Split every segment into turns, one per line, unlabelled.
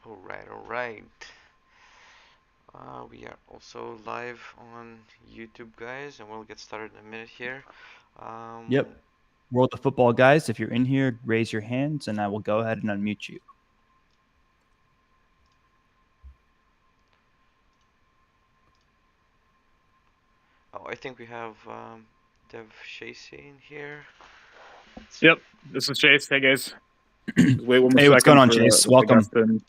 All right. We are also live on YouTube, guys, and we'll get started in a minute here. Um,
Yep. World of Football guys, if you're in here, raise your hands and I will go ahead and unmute you.
I think we have Dev Shacey in here.
Yep, this is Chase. Hey guys, just wait one more
Hey, what's going
second
on,
for
Chase? Welcome.
Augustine.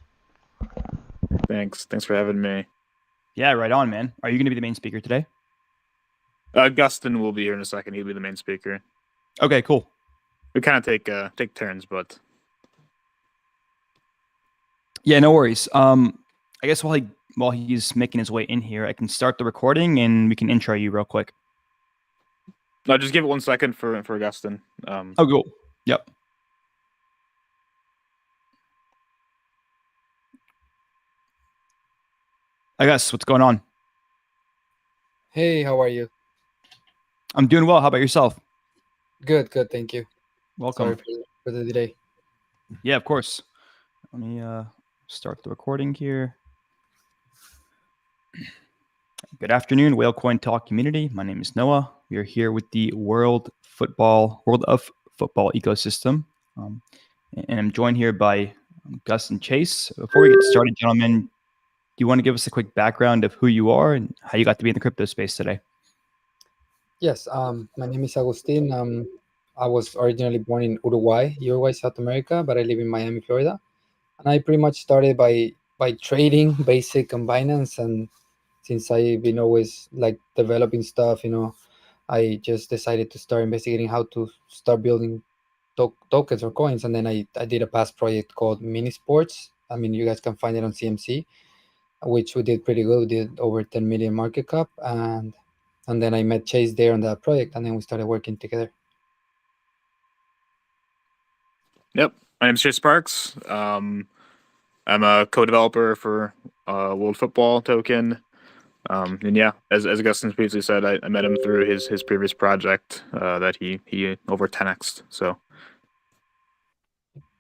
Thanks for having me.
Yeah, right on, man. Are you going to be the main speaker today?
Augustine will be here in a second. He'll be the main speaker.
Okay, cool.
We kind of take turns, but
Yeah, no worries. I guess while he's making his way in here, I can start the recording and we can intro you real quick.
no, just give it 1 second for Augustine.
Oh, cool. Yep. I guess what's going on?
Hey, how are you?
I'm doing well. How about yourself?
Good, thank you.
Welcome.
Sorry for the delay.
Yeah, of course. Let me start the recording here. Good afternoon, Whalecoin Talk community. My name is Noah. We are here with the World of Football ecosystem, and I'm joined here by Gus and Chase. Before we get started, gentlemen, do you want to give us a quick background of who you are and how you got to be in the crypto space today?
Yes, my name is Agustin. I was originally born in Uruguay, South America, but I live in Miami, Florida. And I pretty much started by trading basic on Binance, and since I've been always like developing stuff, I just decided to start investigating how to start building tokens or coins, and then I did a past project called Mini Sports. I mean, you guys can find it on CMC, which we did pretty good. We did over 10 million market cap, and then I met Chase there on that project, and then we started working together.
Yep, my name's Chase Sparks. I'm a co-developer for World Football Token. And yeah, as Augustine previously said, I met him through his previous project that he over 10x'd. So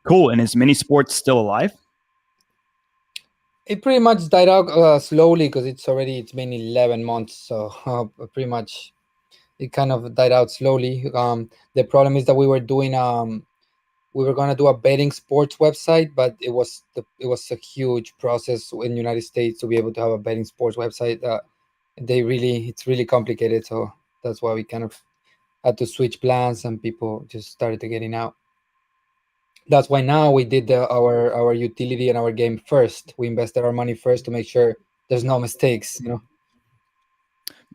Cool. And is Mini Sports still alive?
It pretty much died out slowly because it's been 11 months, so pretty much it kind of died out slowly. The problem is that we were gonna do a betting sports website, but it was a huge process in the United States to be able to have a betting sports website. It's really complicated, so that's why we kind of had to switch plans, and people just started to getting out. That's why now we did our utility and our game first. We invested our money first to make sure there's no mistakes.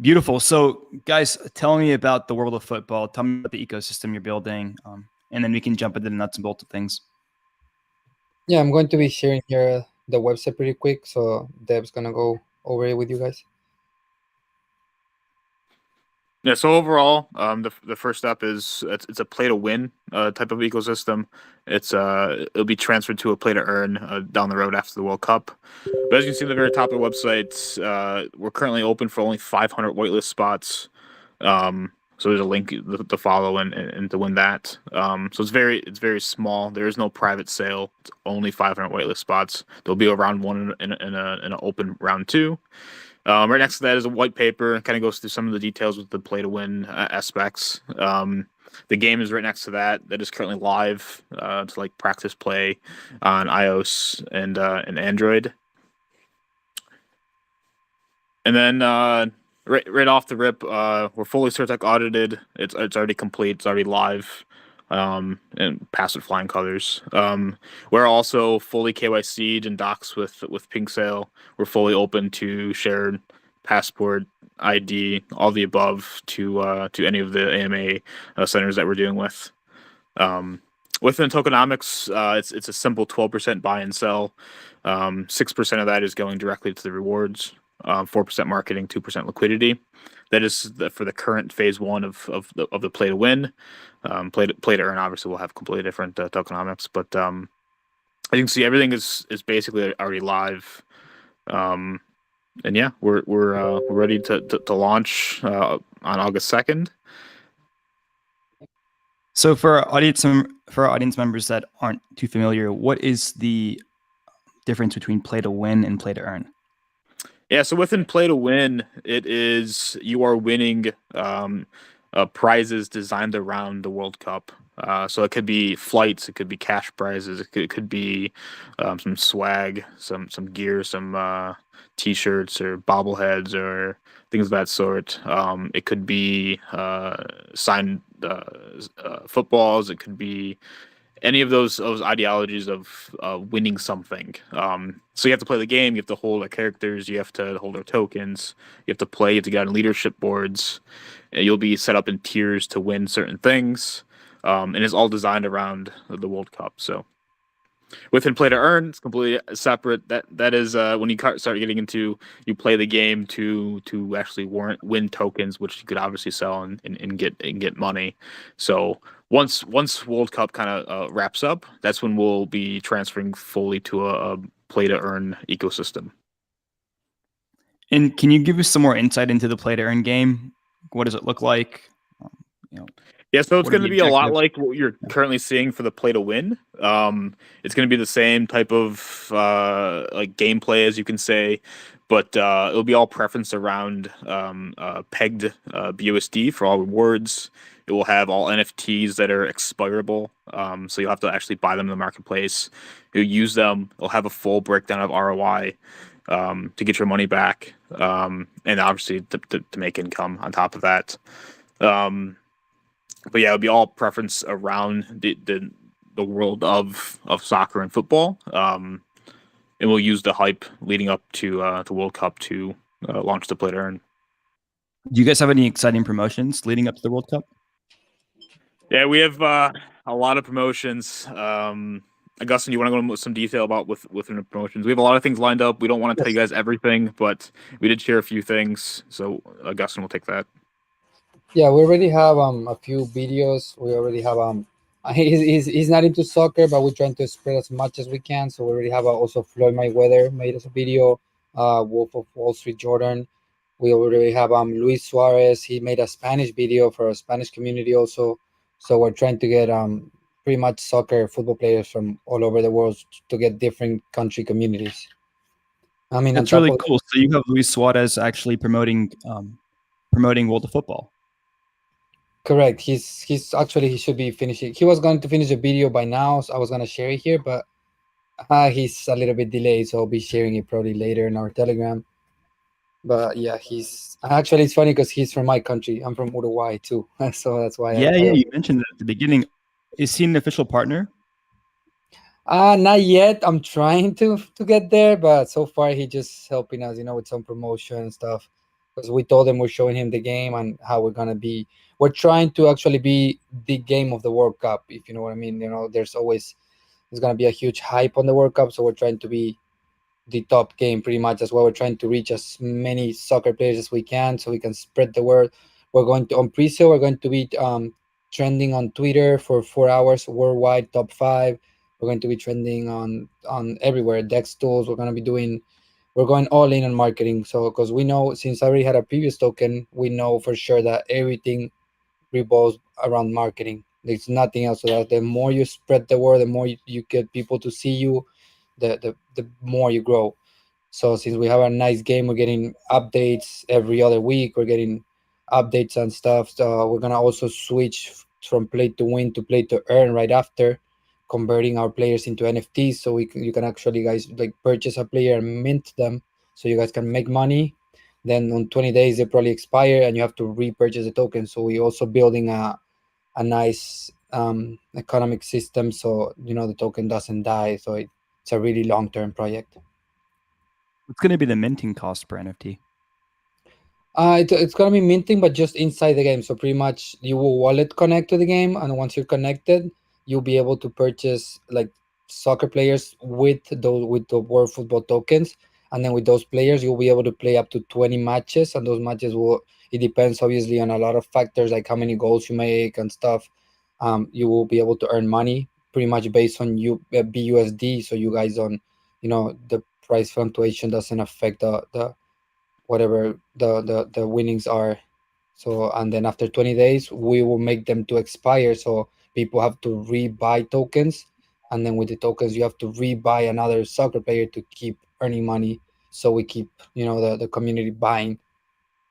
Beautiful. So, guys, tell me about the world of football. Tell me about the ecosystem you're building, and then we can jump into the nuts and bolts of things.
Yeah, I'm going to be sharing here the website pretty quick, so Deb's gonna go over it with you guys.
yeah, so overall, the first step is it's a play to win type of ecosystem. It'll be transferred to a play to earn down the road after the World Cup. But as you can see at the very top of the website, we're currently open for only 500 whitelist spots. So there's a link to follow and to win that. So it's very small. There is no private sale. It's only 500 whitelist spots. There'll be a round one in an open round two. Right next to that is a white paper. Kind of goes through some of the details with the play to win aspects. The game is right next to that. That is currently live. It's like practice play on iOS and Android. And then right off the rip, we're fully CertTech audited. It's already complete. It's already live. And passed with flying colors. We're also fully KYC'd and docs with Pink Sale. We're fully open to shared passport, ID, all the above to any of the AMA centers that we're dealing with. Within tokenomics, it's a simple 12% buy and sell. 6% of that is going directly to the rewards. 4% marketing, 2% liquidity. That is for the current phase one of the play to win. Play to earn obviously will have completely different tokenomics, but as you can see, everything is basically already live. And yeah, we're ready to launch on August 2nd.
So for our audience members that aren't too familiar, what is the difference between play to win and play to earn?
Yeah, so within play to win, you are winning prizes designed around the World Cup. So it could be flights, it could be cash prizes, it could be some swag, some gear, some t-shirts or bobbleheads or things of that sort. It could be signed footballs. It could be any of those ideologies of winning something. So you have to play the game. You have to hold our characters. You have to hold our tokens. You have to play. You have to get on leadership boards. And you'll be set up in tiers to win certain things. And it's all designed around the World Cup. So within play to earn, it's completely separate. That is when you start getting into you play the game to actually win tokens, which you could obviously sell and get money. So once World Cup kind of wraps up, that's when we'll be transferring fully to a play to earn ecosystem.
And can you give us some more insight into the play to earn game? What does it look like?
Yeah, so it's
What are
going to
the
be a lot
objectives?
like what you're currently seeing for the play to win. It's going to be the same type of like gameplay, as you can say, but it'll be all preference around pegged BUSD for all rewards. It will have all NFTs that are expirable, so you'll have to actually buy them in the marketplace. You'll use them. It'll have a full breakdown of ROI to get your money back, and obviously to make income on top of that. But yeah, it would be all preference around the world of soccer and football. And we'll use the hype leading up to World Cup to launch the play to earn.
Do you guys have any exciting promotions leading up to the World Cup?
Yeah, we have a lot of promotions. Augustine, you want to go into some detail about within the promotions? We have a lot of things lined up. We don't want to tell you guys everything, but we did share a few things. So Augustine will take that.
Yeah, we already have a few videos. We already have he's not into soccer, but we're trying to spread as much as we can. So we already have also Floyd Mayweather made us a video. Wolf of Wall Street Jordan. We already have Luis Suarez. He made a Spanish video for a Spanish community also. So we're trying to get pretty much soccer football players from all over the world to get different country communities. I mean,
That's really cool. So you have Luis Suarez actually promoting World of Football.
Correct. He's actually he should be finishing. He was going to finish a video by now, so I was gonna share it here, but he's a little bit delayed, so I'll be sharing it probably later in our Telegram. But yeah, he's actually it's funny because he's from my country. I'm from Uruguay too, so that's why.
Yeah, you mentioned that at the beginning. Is he an official partner?
Not yet. I'm trying to get there, but so far he just helping us, with some promotion and stuff. Because we told him we're showing him the game and how we're gonna be. We're trying to actually be the game of the World Cup, if you know what I mean. There's gonna be a huge hype on the World Cup, so we're trying to be the top game pretty much as well. We're trying to reach as many soccer players as we can so we can spread the word. We're going to on pre-sale. We're going to be trending on Twitter for 4 hours worldwide, top 5. We're going to be trending on everywhere. Dex tools. We're going all in on marketing. So because we know, since I already had a previous token, we know for sure that everything revolves around marketing. There's nothing else. So that the more you spread the word, the more you get people to see you, the more you grow. So since we have a nice game, we're getting updates every other week. We're getting updates and stuff. So we're gonna also switch from play to win to play to earn right after, converting our players into NFTs. So you can actually guys like purchase a player and mint them, so you guys can make money. Then on 20 days they probably expire, and you have to repurchase the token. So we also building a nice economic system, so the token doesn't die. So it's a really long-term project.
What's going to be the minting cost per NFT?
It's gonna be minting, but just inside the game. So pretty much you will wallet connect to the game, and once you're connected, you'll be able to purchase like soccer players with the World Football tokens, and then with those players you'll be able to play up to 20 matches, and those matches it depends obviously on a lot of factors like how many goals you make and stuff. You will be able to earn money pretty much based on BUSD, so you guys don't, the price fluctuation doesn't affect the whatever the winnings are. So, and then after 20 days we will make them to expire, so people have to rebuy tokens, and then with the tokens you have to rebuy another soccer player to keep earning money. So we keep, the community buying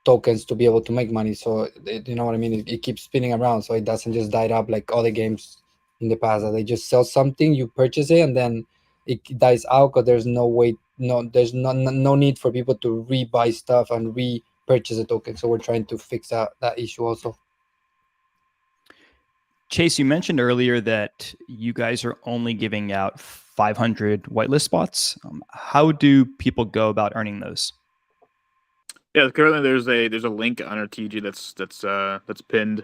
tokens to be able to make money. So you know what I mean? It keeps spinning around, so it doesn't just die up like other games in the past that they just sell something, you purchase it, and then it dies out because there's no way, there's no need for people to rebuy stuff and repurchase a token. So we're trying to fix that issue also.
Chase, you mentioned earlier that you guys are only giving out 500 whitelist spots. How do people go about earning those?
Yeah, currently there's a link on our TG that's pinned.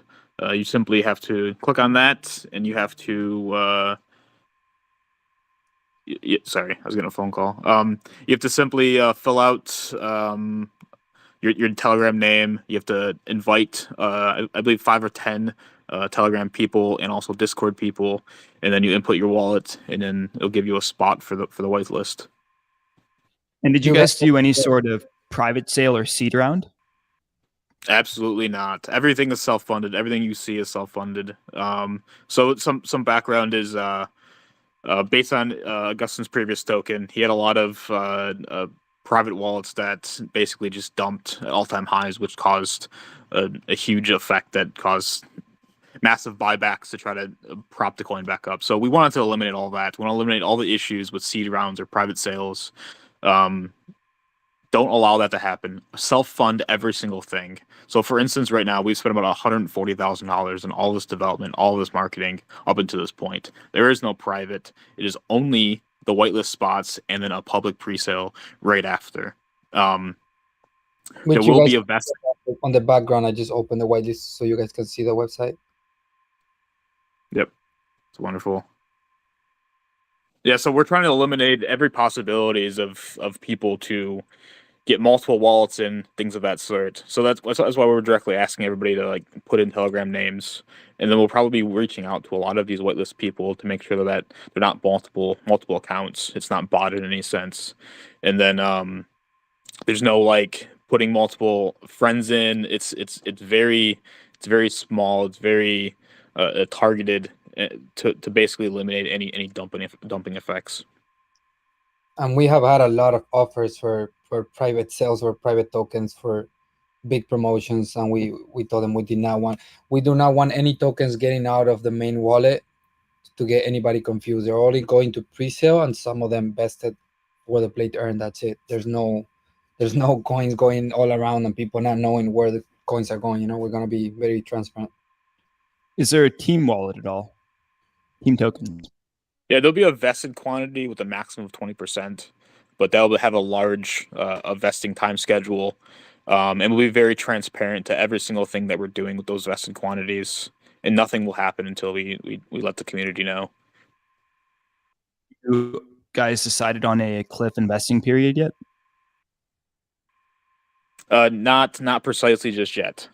You simply have to click on that, and you have to. Sorry, I was getting a phone call. You have to simply fill out your Telegram name. You have to invite, I believe, 5 or 10 Telegram people and also Discord people, and then you input your wallet, and then it'll give you a spot for the whitelist.
And did you guys do any sort of private sale or seed round?
Absolutely not. Everything is self-funded. Everything you see is self-funded. So some background is based on Augustin's previous token. He had a lot of private wallets that basically just dumped at all-time highs, which caused a huge effect that caused massive buybacks to try to prop the coin back up. So we wanted to eliminate all that. We want to eliminate all the issues with seed rounds or private sales. Don't allow that to happen. Self-fund every single thing. So, for instance, right now we've spent about $140,000 in all this development, all this marketing up until this point. There is no private. It is only the whitelist spots and then a public pre-sale right after. There will be a vest
on the background. I just opened the whitelist so you guys can see the website.
Yep, it's wonderful. Yeah, so we're trying to eliminate every possibilities of people to get multiple wallets and things of that sort. So that's why we're directly asking everybody to like put in Telegram names, and then we'll probably be reaching out to a lot of these whitelist people to make sure that they're not multiple accounts. It's not bought in any sense, and then there's no like putting multiple friends in. It's very small. It's very targeted to basically eliminate any dumping effects.
And we have had a lot of offers for private sales or private tokens for big promotions, and we told them we do not want any tokens getting out of the main wallet to get anybody confused. They're only going to pre-sale, and some of them vested where the play to earn. That's it. There's no coins going all around and people not knowing where the coins are going. We're going to be very transparent.
Is there a team wallet at all? Team tokens?
Yeah, there'll be a vested quantity with a maximum of 20%, but that'll have a large vesting time schedule, and we'll be very transparent to every single thing that we're doing with those vested quantities, and nothing will happen until we let the community know.
You guys decided on a cliff investing period yet?
Not precisely just yet.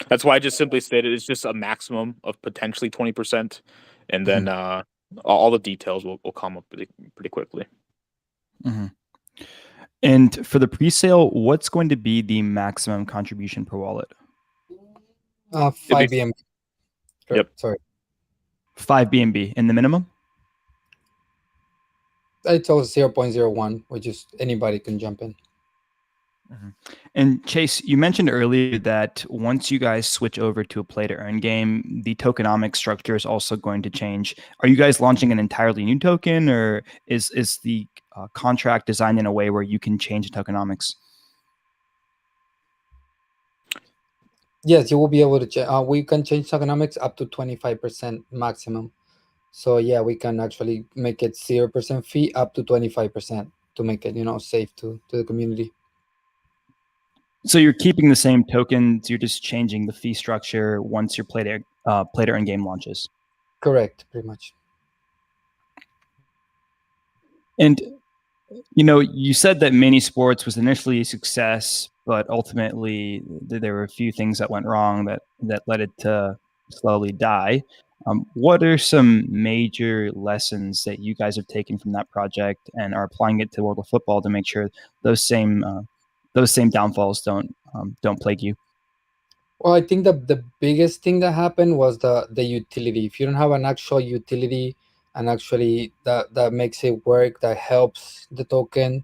That's why I just simply stated it's just a maximum of potentially 20%, and then all the details will come up pretty quickly.
Mm-hmm. And for the pre-sale, what's going to be the maximum contribution per wallet?
5 BNB.
Yep.
Sorry.
5 BNB. And the minimum?
I told 0.01, which is anybody can jump in.
Mm-hmm. And Chase, you mentioned earlier that once you guys switch over to a play to earn game, the tokenomic structure is also going to change. Are you guys launching an entirely new token, or is the contract designed in a way where you can change the tokenomics?
Yes, you will be able to we can change tokenomics up to 25% maximum. So yeah, we can actually make it 0% fee up to 25% to make it, safe to the community.
So you're keeping the same tokens, you're just changing the fee structure once your play to earn game launches.
Correct, pretty much.
And you said that mini sports was initially a success, but ultimately there were a few things that went wrong that led it to slowly die. What are some major lessons that you guys have taken from that project and are applying it to World of Football to make sure those same downfalls don't plague you?
Well, I think the biggest thing that happened was the utility. If you don't have an actual utility and actually that makes it work. That helps the token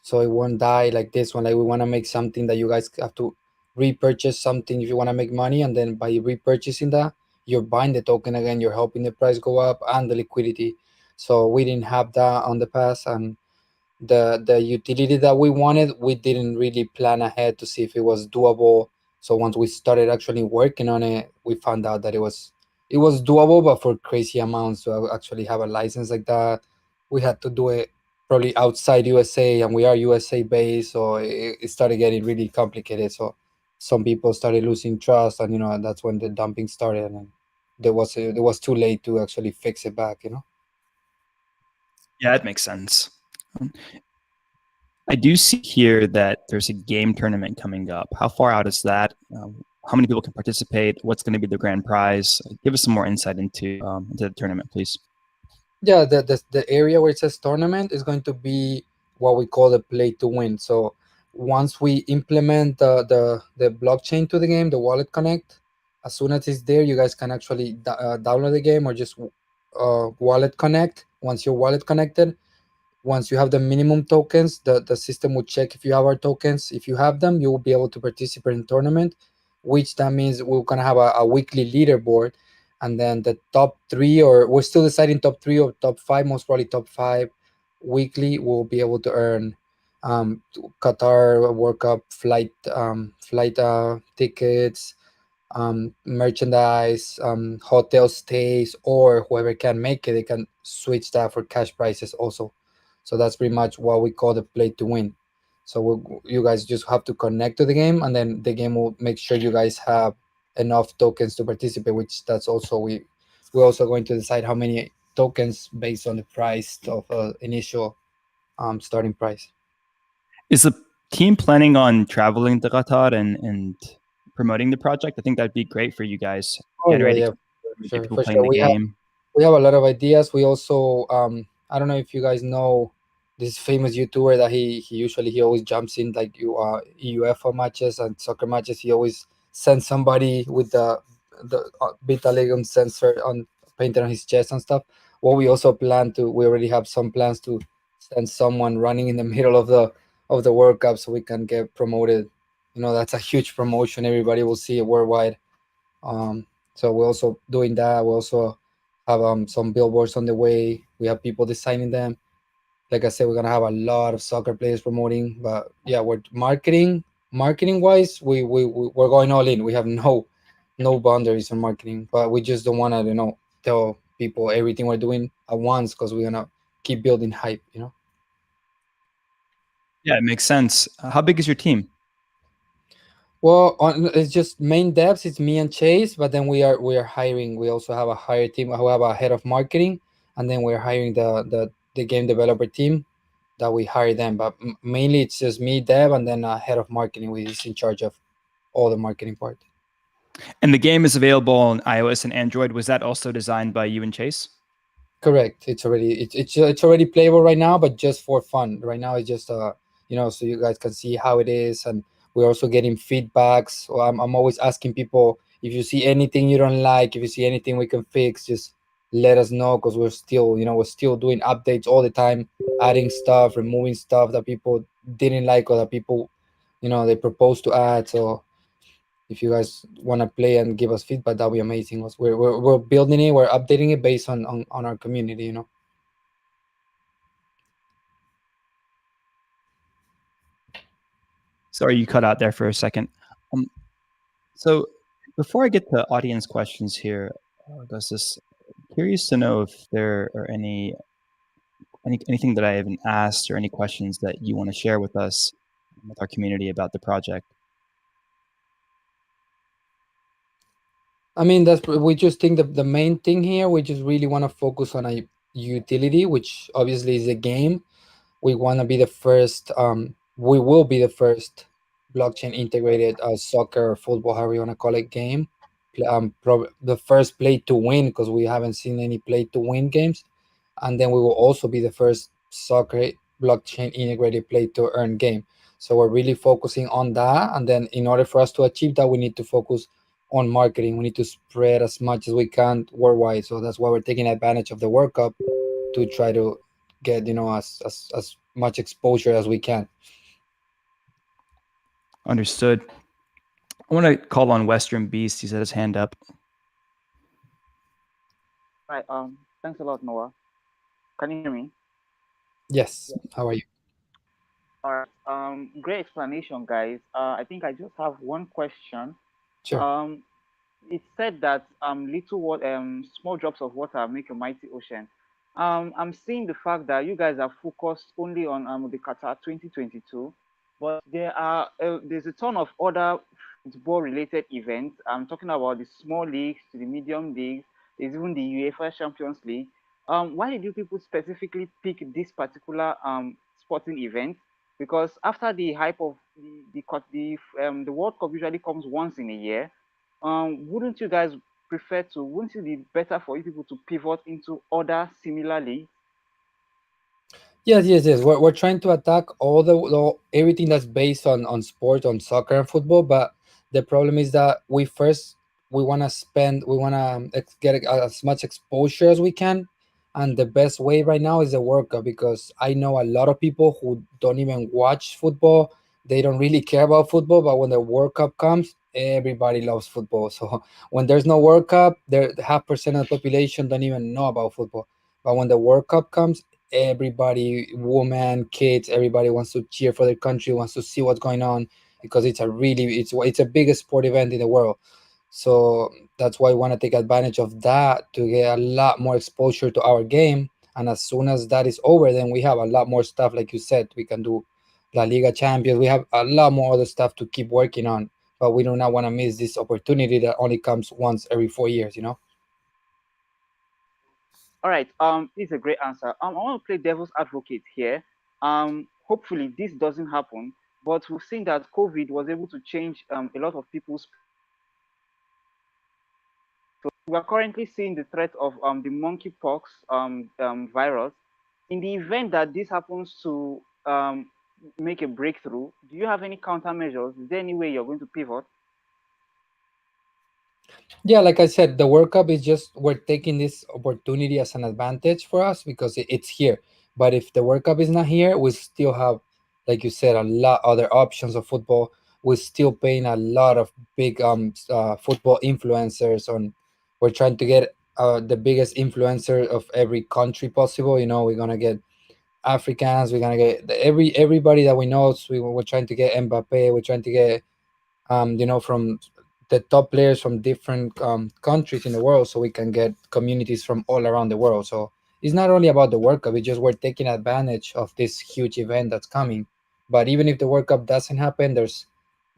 so it won't die like this one. Like we want to make something that you guys have to repurchase something if you want to make money, and then by repurchasing that, you're buying the token again. You're helping the price go up and the liquidity. So we didn't have that on the past, and the utility that we wanted, we didn't really plan ahead to see if it was doable. So once we started actually working on it, we found out that it was doable, but for crazy amounts to actually have a license like that, we had to do it probably outside USA, and we are USA based, so it started getting really complicated. So some people started losing trust, and that's when the dumping started, and there was too late to actually fix it back.
Yeah, it makes sense. I do see here that there's a game tournament coming up. How far out is that? How many people can participate? What's going to be the grand prize? Give us some more insight into the tournament, please.
Yeah, the area where it says tournament is going to be what we call the play to win. So once we implement the blockchain to the game, the wallet connect, as soon as it's there, you guys can actually download the game, or just wallet connect. Once your wallet connected, once you have the minimum tokens, the system will check if you have our tokens. If you have them, you will be able to participate in tournament, which that means we're gonna have a weekly leaderboard, and then the top three, or we're still deciding top three or top five, most probably top five weekly, will be able to earn Qatar World Cup flight tickets, merchandise, hotel stays, or whoever can make it, they can switch that for cash prizes also. So that's pretty much what we call the play to win. So you guys just have to connect to the game, and then the game will make sure you guys have enough tokens to participate. Which that's also we're also going to decide how many tokens based on the price of initial starting price.
Is the team planning on traveling to Qatar and promoting the project? I think that'd be great for you guys.
Oh yeah,
Generating
yeah,
get
sure,
people
for
playing
sure.
the
We have
game.
we have a lot of ideas. We also I don't know if you guys know this famous YouTuber that he always jumps in like UEFA matches and soccer matches. He always sends somebody with the beta legion sensor on painted on his chest and stuff. What we also plan to, we already have some plans to send someone running in the middle of the World Cup so we can get promoted. That's a huge promotion. Everybody will see it worldwide. So we're also doing that. We also have some billboards on the way. We have people designing them. Like I said, we're gonna have a lot of soccer players promoting. But yeah, we're marketing wise, we're going all in. We have no boundaries on marketing, but we just don't want to tell people everything we're doing at once, because we're gonna keep building hype.
Yeah, it makes sense. How big is your team?
Well, it's just main devs. It's me and Chase, but then we are hiring. We also have a higher team who have a head of marketing, and then we're hiring the game developer team that we hire them. But mainly it's just me, dev, and then a head of marketing, who is in charge of all the marketing part.
And the game is available on iOS and Android. Was that also designed by you and Chase?
Correct. It's already playable right now, but just for fun. Right now, it's just so you guys can see how it is, and we're also getting feedbacks. So I'm always asking people, if you see anything you don't like, if you see anything we can fix, just let us know, because we're still doing updates all the time, adding stuff, removing stuff that people didn't like, or that people they propose to add. So if you guys want to play and give us feedback, that'll be amazing. We're building it, we're updating it based on our community.
Sorry, you cut out there for a second. So before I get to audience questions here, Augustus, curious to know if there are anything that I haven't asked, or any questions that you want to share with us, with our community, about the project.
I mean, we just think the main thing here, we just really want to focus on a utility, which obviously is a game. We want to be the first. We will be the first blockchain integrated soccer or football, however you want to call it, game. The first play to win, because we haven't seen any play to win games, and then we will also be the first soccer blockchain integrated play to earn game. So we're really focusing on that, and then in order for us to achieve that, we need to focus on marketing. We need to spread as much as we can worldwide. So that's why we're taking advantage of the World Cup to try to get as much exposure as we can.
Understood. I want to call on Western Beast. He's had his hand up.
Right. Thanks a lot, Noah. Can you hear me?
Yes. How are you?
All right. Great explanation, guys. I think I just have one question.
Sure.
It said that small drops of water make a mighty ocean. I'm seeing the fact that you guys are focused only on the Qatar 2022, but there's a ton of other football related events. I'm talking about the small leagues to the medium leagues. There's even the UEFA Champions League. Why did you people specifically pick this particular sporting event? Because after the hype of the World Cup usually comes once in a year, wouldn't it be better for you people to pivot into other similar leagues?
Yes. We're trying to attack all everything that's based on sport, on soccer and football. But the problem is that we want to get as much exposure as we can, and the best way right now is the World Cup, because I know a lot of people who don't even watch football. They don't really care about football, but when the World Cup comes, everybody loves football. So when there's no World Cup, there half percent of the population don't even know about football. But when the World Cup comes, everybody, women, kids, everybody wants to cheer for their country, wants to see what's going on, because it's a biggest sport event in the world. So that's why we want to take advantage of that to get a lot more exposure to our game. And as soon as that is over, then we have a lot more stuff. Like you said, we can do La Liga Champions. We have a lot more other stuff to keep working on, but we do not want to miss this opportunity that only comes once every 4 years.
All right. This is a great answer. I want to play devil's advocate here. Hopefully this doesn't happen, but we've seen that COVID was able to change a lot of people's. So we are currently seeing the threat of the monkeypox virus. In the event that this happens to make a breakthrough, do you have any countermeasures? Is there any way you're going to pivot?
Yeah, like I said, the World Cup is just, we're taking this opportunity as an advantage for us because it's here. But if the World Cup is not here, we still have, like you said, a lot other options of football. We're still paying a lot of big football influencers on. We're trying to get the biggest influencer of every country possible. We're gonna get Africans. We're gonna get everybody that we know. So we're trying to get Mbappe. We're trying to get from the top players from different countries in the world, so we can get communities from all around the world. So it's not only about the World Cup; it's just we're taking advantage of this huge event that's coming. But even if the World Cup doesn't happen, there's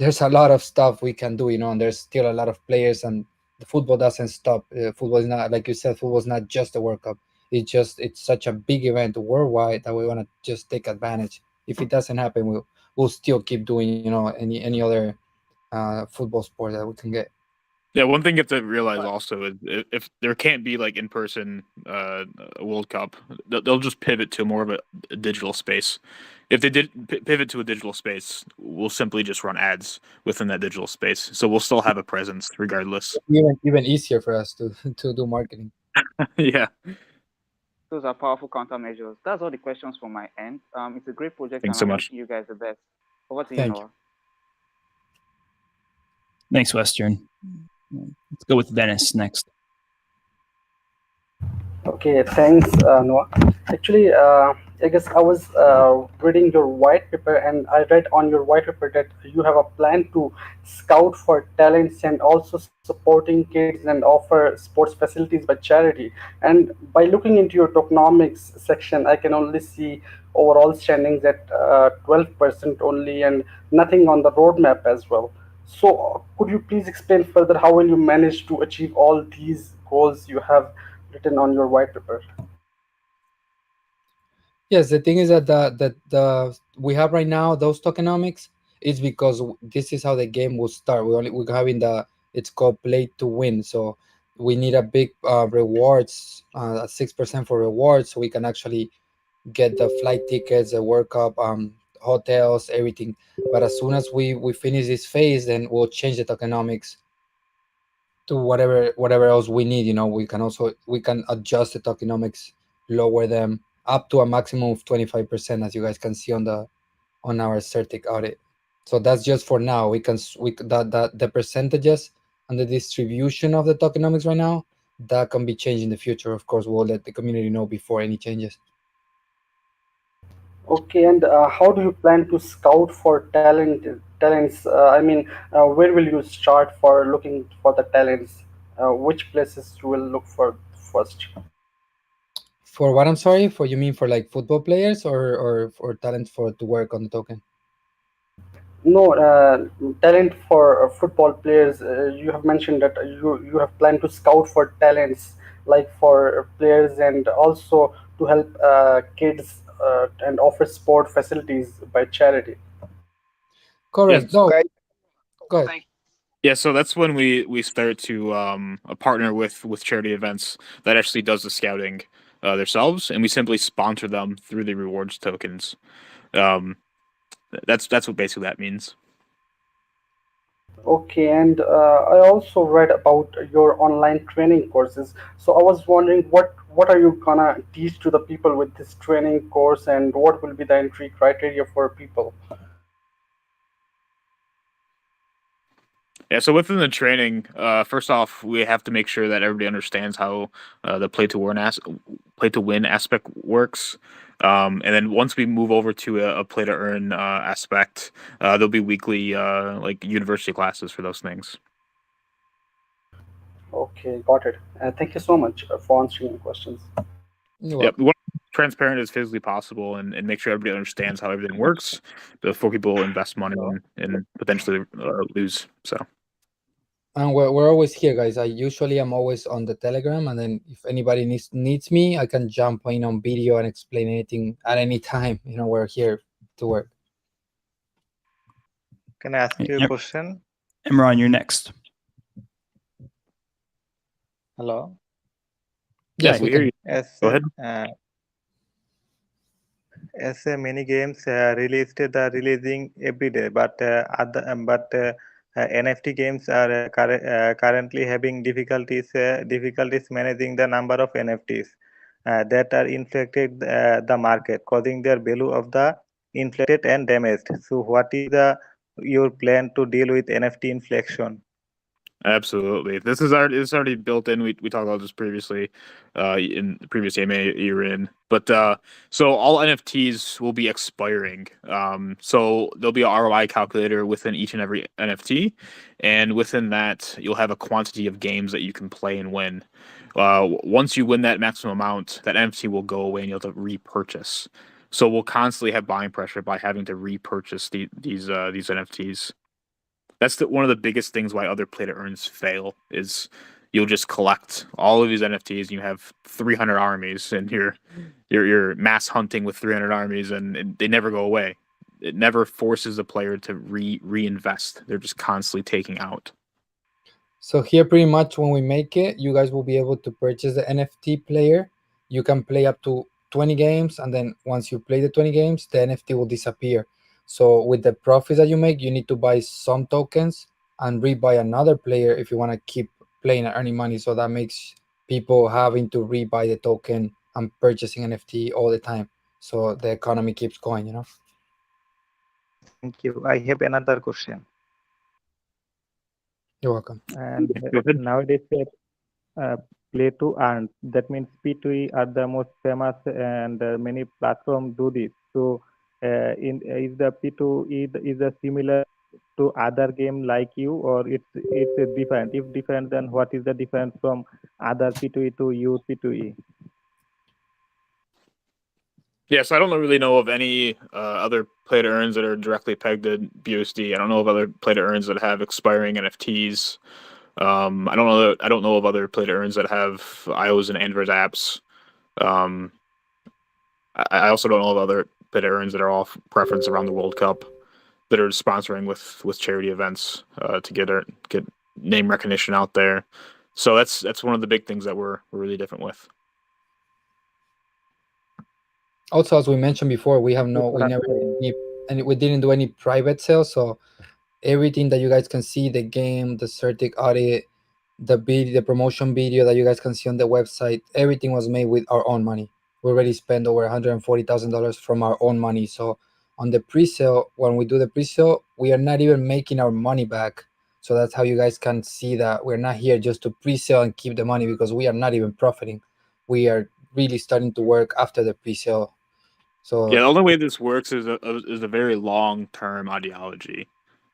a lot of stuff we can do, and there's still a lot of players, and the football doesn't stop. Football is not, like you said, football is not just the World Cup. It's such a big event worldwide that we want to just take advantage. If it doesn't happen, we'll still keep doing any other football sport that we can get.
Yeah, one thing you have to realize also is if there can't be like in person World Cup, they'll just pivot to more of a digital space. If they did pivot to a digital space, we'll simply just run ads within that digital space, so we'll still have a presence regardless.
Even easier for us to to do marketing.
Yeah.
Those are powerful countermeasures. That's all the questions from my end. It's a great project,
Thanks
and
so
I'm
much.
wishing you guys the best. Over to you,
Thank you.
Noah.
Thanks, Western. Let's go with Venice next.
Okay, thanks, Noah. Actually, I guess I was reading your white paper, and I read on your white paper that you have a plan to scout for talents and also supporting kids and offer sports facilities by charity. And by looking into your tokenomics section, I can only see overall standings at 12% only, and nothing on the roadmap as well. So, could you please explain further how will you manage to achieve all these goals you have written on your white paper?
Yes, the thing is that the we have right now those tokenomics is because this is how the game will start. We're having it's called play to win. So we need a big rewards, 6% for rewards, so we can actually get the flight tickets, the World Cup, hotels, everything. But as soon as we finish this phase, then we'll change the tokenomics to whatever else we need. We can adjust the tokenomics, lower them up to a maximum of 25%, as you guys can see on our Certic audit. So that's just for now. That the percentages and the distribution of the tokenomics right now, that can be changed in the future. Of course, we'll let the community know before any changes.
Okay, and how do you plan to scout for talents? I mean, where will you start for looking for the talents? Which places you will look for first?
For what? I'm sorry. For, you mean for like football players, or talent for to work on the token?
No, talent for football players. You have mentioned that you have planned to scout for talents, like for players, and also to help kids and offer sport facilities by charity.
Yes,
Correct. No, go ahead.
yeah. So that's when we start to partner with charity events that actually does the scouting themselves, and we simply sponsor them through the rewards tokens. Um, that's what basically that means.
Okay, and I also read about your online training courses. So I was wondering what are you gonna teach to the people with this training course, and what will be the entry criteria for people?
Yeah, so within the training, first off, we have to make sure that everybody understands how the play to win aspect works. And then once we move over to a play to earn aspect, there'll be weekly like university classes for those things.
Okay, got it. Thank you so much for answering the questions.
You're
Yep,
welcome.
we want to be transparent as physically possible and make sure everybody understands how everything works before people invest money and potentially lose. So.
And we're always here, guys. I'm always on the Telegram, and then if anybody needs me, I can jump in on video and explain anything at any time. We're here to work.
Can I ask you a question?
Imran, you're next.
Hello.
Yes, we hear you. Go ahead.
As many games releasing every day, but NFT games are currently having difficulties managing the number of NFTs that are inflected the market, causing their value of the inflated and damaged. So, what is your plan to deal with NFT inflation?
Absolutely. This is already built in. We talked about this previously in the previous AMA you're in. But so all NFTs will be expiring. So there'll be an ROI calculator within each and every NFT, and within that you'll have a quantity of games that you can play and win. Once you win that maximum amount, that NFT will go away and you'll have to repurchase. So we'll constantly have buying pressure by having to repurchase these NFTs. That's one of the biggest things why other play to earns fail is you'll just collect all of these NFTs and you have 300 armies and you're mass hunting with 300 armies and they never go away. It never forces the player to reinvest. They're just constantly taking out.
So here, pretty much when we make it, you guys will be able to purchase the NFT player. You can play up to 20 games, and then once you play the 20 games, the NFT will disappear. So with the profits that you make, you need to buy some tokens and rebuy another player if you want to keep playing and earning money. So that makes people having to rebuy the token and purchasing NFT all the time. So the economy keeps going.
Thank you. I have another question.
You're welcome.
And nowadays, play to earn, that means P2E are the most famous, and many platforms do this. So, is the P2E is a similar to other game like you, or it's different? If different, then what is the difference from other P2E to you P2E?
Yes, I don't really know of any other play to earns that are directly pegged to BUSD. I don't know of other play to earns that have expiring NFTs. I don't know of other play to earns that have iOS and Android apps. I also don't know of other play to earns that are off preference around the World Cup that are sponsoring with charity events to get name recognition out there. So that's one of the big things that we're really different with.
Also, as we mentioned before, we didn't do any private sales. So everything that you guys can see, the game, the Certic audit, the promotion video that you guys can see on the website, everything was made with our own money. We already spent over $140,000 from our own money. So on the pre-sale, when we do the pre-sale, we are not even making our money back. So that's how you guys can see that we're not here just to pre-sale and keep the money, because we are not even profiting. We are really starting to work after the pre-sale. So
Yeah, the only way this works is a very long-term ideology.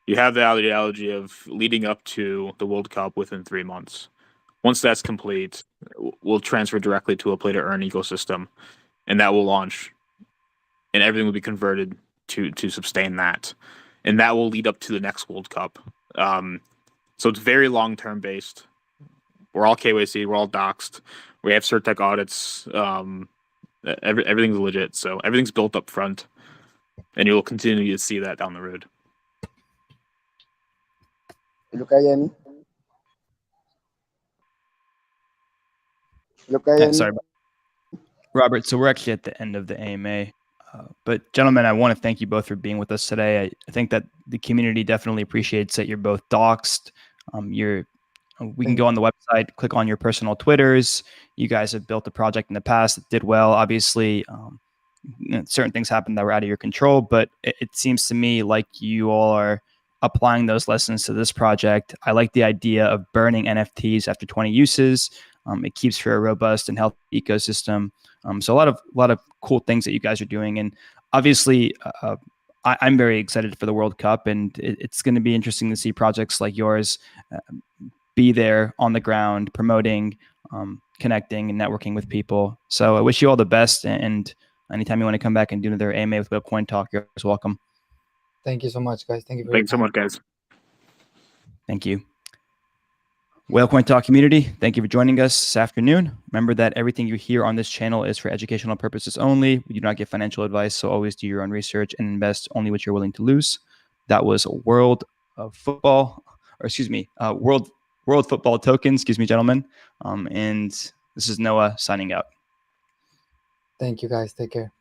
You have the ideology of leading up to the World Cup within 3 months. Once that's complete, we'll transfer directly to a play-to-earn ecosystem, and that will launch, and everything will be converted to sustain that, and that will lead up to the next World Cup. So it's very long-term based. We're all KYC, we're all doxed, we have CertTech audits. Everything's legit, so everything's built up front, and you'll continue to see that down the road.
Sorry, Robert. So we're actually at the end of the AMA. But gentlemen, I want to thank you both for being with us today. I think that the community definitely appreciates that you're both doxed. We can go on the website, click on your personal Twitters. You guys have built a project in the past that did well. Obviously, certain things happened that were out of your control, but it seems to me like you all are applying those lessons to this project. I like the idea of burning NFTs after 20 uses. It keeps for a robust and healthy ecosystem. So a lot of cool things that you guys are doing, and obviously, I'm very excited for the World Cup, and it's going to be interesting to see projects like yours be there on the ground, promoting, connecting, and networking with people. So I wish you all the best, and anytime you want to come back and do another AMA with Whale Coin Talk, you're always welcome.
thank you so much, guys. Thank you.
Thanks so much, guys.
Thank you. Whale Coin Talk community, thank you for joining us this afternoon. Remember that everything you hear on this channel is for educational purposes only. We do not give financial advice, so always do your own research and invest only what you're willing to lose. That was World Football Token, excuse me, gentlemen. And this is Noah signing out.
Thank you, guys. Take care.